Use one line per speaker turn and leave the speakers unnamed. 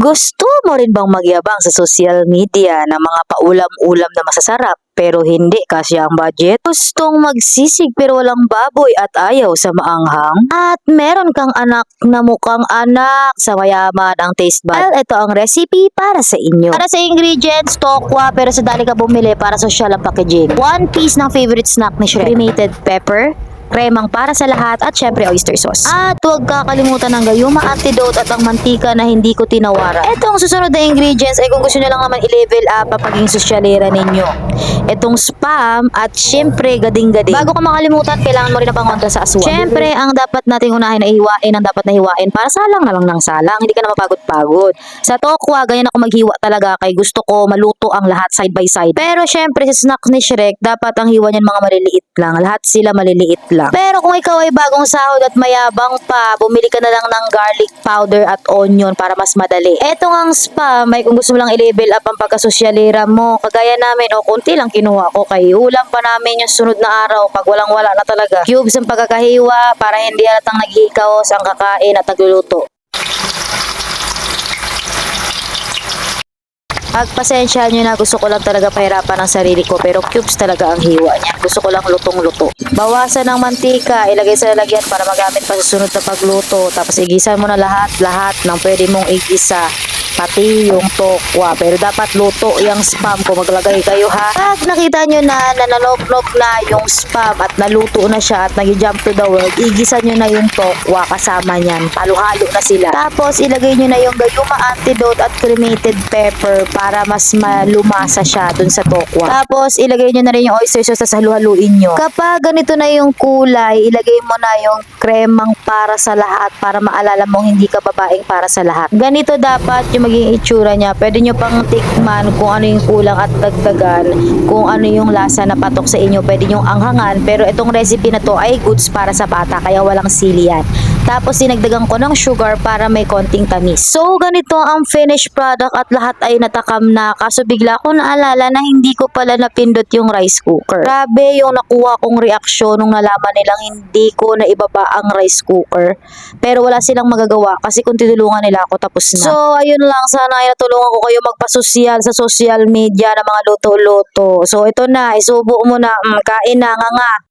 Gusto mo rin bang magyabang sa social media ng mga paulam-ulam na masasarap pero hindi kasya ang budget? Gustong magsisig pero walang baboy at ayaw sa maanghang? At meron kang anak na mukhang anak sa mayaman ang taste bud? Well, ito ang recipe para sa inyo. Para sa ingredients, tokwa pero sa dali ka bumili para social ang packaging. 1 piece ng favorite snack ni Shrek. Cremated pepper, kremang para sa lahat at syempre oyster sauce. At huwag kakalimutan ng gayuma, antidote at ang mantika na hindi ko tinawaran. Etong susunod na ingredients ay kung gusto nyo lang naman i-level up ang pagiging sosyalera ninyo. Etong spam at syempre gading-gading. Bago ka makalimutan, kailangan mo rin na pangontra sa aswang. Syempre, ang dapat nating unahin na hiwain, ang dapat na hiwain para salang na lang ng salang. Hindi ka na mapagod-pagod. Sa tokwa, ganyan ako maghiwa talaga kay gusto ko maluto ang lahat side by side. Pero syempre, sa snack ni Shrek, dapat ang hiwa niyan mga maliliit lang. Lahat sila maliliit lang. Pero kung ikaw ay bagong sahod at mayabang pa, bumili ka na lang ng garlic powder at onion para mas madali. Etong ang spam, may kung gusto mo lang i-level up ang pagkasosyalera mo, kagaya namin, o konti lang kinuha ko kay ulam pa namin yung sunod na araw pag walang-wala na talaga. Cubes ang pagkakahiwa para hindi halatang naghihikaos ang kakain at nagluluto. Pagpasensyahan nyo na, gusto ko lang talaga pahirapan ang sarili ko pero cubes talaga ang hiwa niya. Gusto ko lang lutong-luto. Bawasan ng mantika, ilagay sa lalagyan para magamit pa sa sunod na pagluto. Tapos igisa mo na lahat ng pwede mong igisa. Pati yung tokwa. Pero dapat luto yung spam kung maglagay kayo ha. Pag nakita nyo na nananok-nok na yung spam at naluto na siya at nag-jump to the world, igisa nyo na yung tokwa kasama nyan. Halo-halo na sila. Tapos ilagay nyo na yung gayuma, antidote at cremated pepper para mas malumasa siya dun sa tokwa. Tapos ilagay nyo na rin yung oyster sauce sa halu-haluin nyo. Kapag ganito na yung kulay, ilagay mo na yung kremang para sa lahat para maalala mong hindi ka babaeng para sa lahat. Ganito dapat yung maging itsura niya. Pwede nyo pang tikman kung ano yung kulang at dagdagan, kung ano yung lasa na patok sa inyo. Pwede nyo anghangan, pero itong recipe na to ay goods para sa bata, kaya walang sili yan. Tapos dinagdagan ko ng sugar para may konting tamis. So ganito ang finished product at lahat ay natakam na. Kaso bigla ko naalala na hindi ko pala napindot yung rice cooker. Grabe yung nakuha kong reaksyon nung nalaman nilang hindi ko na ibaba ang rice cooker. Pero wala silang magagawa kasi kung tinulungan nila ako tapos na. So ayun lang, sana ay natulungan ko kayo magpasosyal sa social media ng mga luto-luto. So ito na, isubo mo na, kain na nga nga.